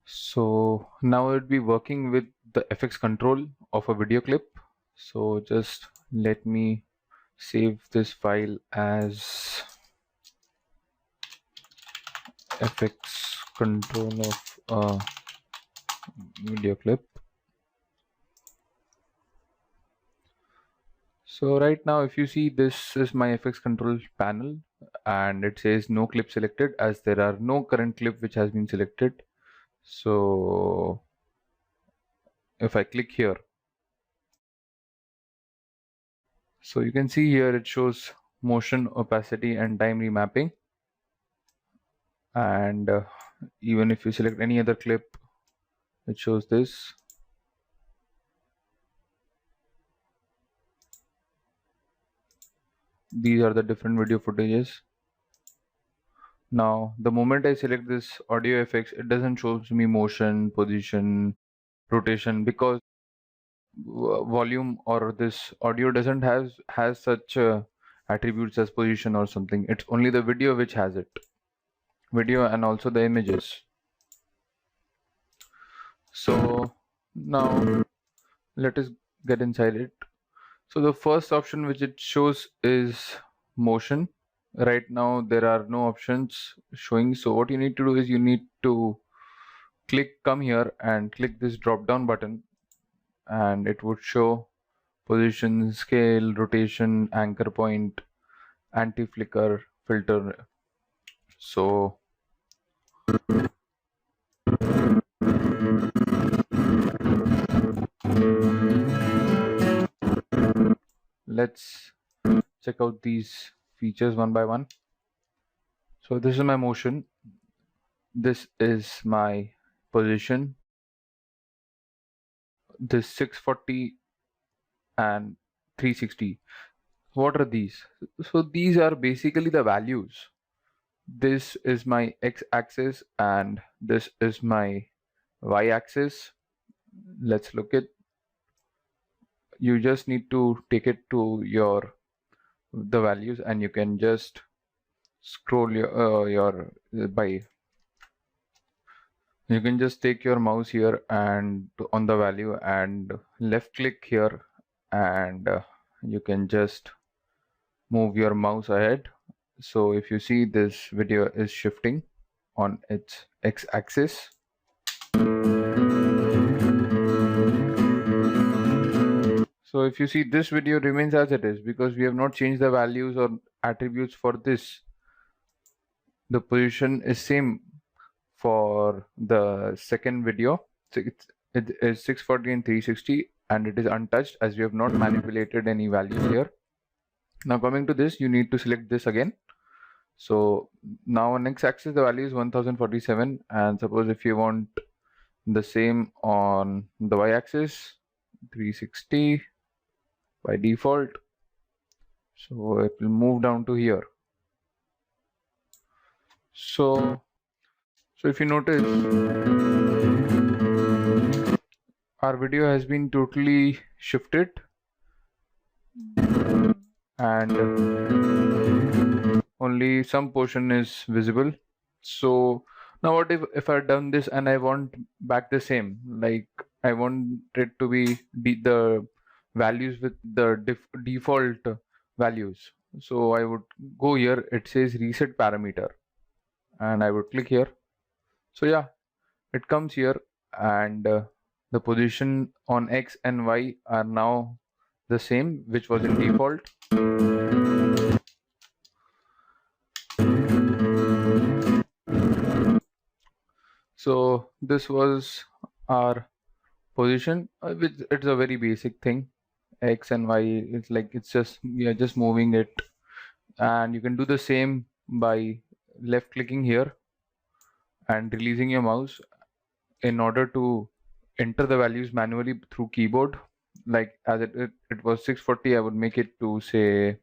So now I'll be working with the FX control of a video clip. So just let me save this file as FX control of a video clip. So right now, if you see, this is my FX control panel and it says no clip selected as there are no current clip which has been selected. So if I click here, so you can see here it shows motion, opacity and time remapping. And even if you select any other clip, it shows this. These are the different video footages. Now, the moment I select this audio effects, it doesn't show me motion, position, rotation, because volume or this audio doesn't has such attributes as position or something. It's only the video which has it, video and also the images. So now let us get inside it. So the first option which it shows is motion. Right now there are no options showing, so what you need to do is you need to come here and click this drop down button, and it would show position, scale, rotation, anchor point, anti-flicker, filter. So let's check out these features one by one. So this is my motion, this is my position, this 640 and 360. What are these? So these are basically the values. This is my x-axis and this is my y-axis. Let's look at. You just need to take it to the values, and you can just scroll you can just take your mouse here and on the value and left click here, and you can just move your mouse ahead. So if you see, this video is shifting on its x-axis. So if you see, this video remains as it is because we have not changed the values or attributes for this. The position is same for the second video. So it is 640 and 360 and it is untouched as we have not manipulated any values here. Now coming to this, you need to select this again. So now on x-axis the value is 1047, and suppose if you want the same on the y-axis, 360 by default. So it will move down to here. So if you notice, our video has been totally shifted, and only some portion is visible. So now what if I've done this and I want back the same, like I want it to be the values with the default values. So I would go here, it says reset parameter, and I would click here. So yeah, it comes here, and the position on X and Y are now the same, which was in default. So this was our position, which it's a very basic thing. X and Y, it's like we are just moving it, and you can do the same by left clicking here and releasing your mouse in order to enter the values manually through keyboard. Like as it was 640, I would make it to say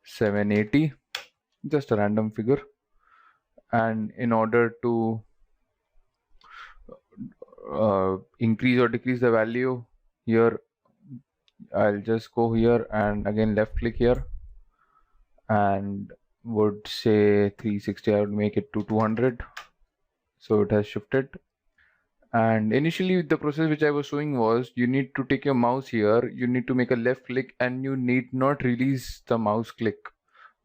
780, just a random figure. And in order to increase or decrease the value here, I'll just go here and again left click here and would say 360. I would make it to 200. So it has shifted. And initially the process which I was showing was, you need to take your mouse here, you need to make a left click, and you need not release the mouse click.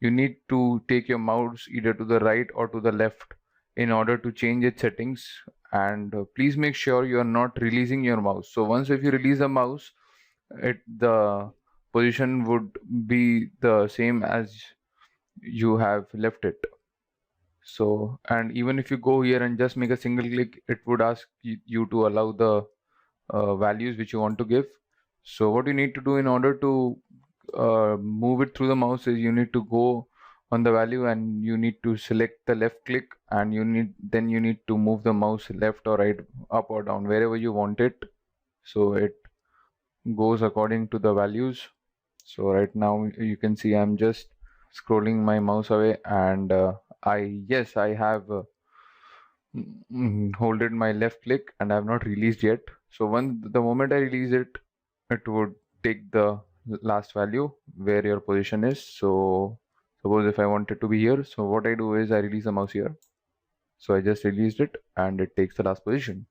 You need to take your mouse either to the right or to the left in order to change its settings. And please make sure you are not releasing your mouse. So once if you release the mouse, the position would be the same as you have left it. So, and even if you go here and just make a single click, it would ask you to allow the values which you want to give. So what you need to do in order to move it through the mouse is, you need to go on the value and you need to select the left click, and you need to move the mouse left or right, up or down, wherever you want it. So it goes according to the values. So right now you can see I'm just scrolling my mouse away, and I have holded my left click and I have not released yet. So the moment I release it, it would take the last value where your position is. So suppose if I want it to be here, so what I do is I release the mouse here. So I just released it and it takes the last position.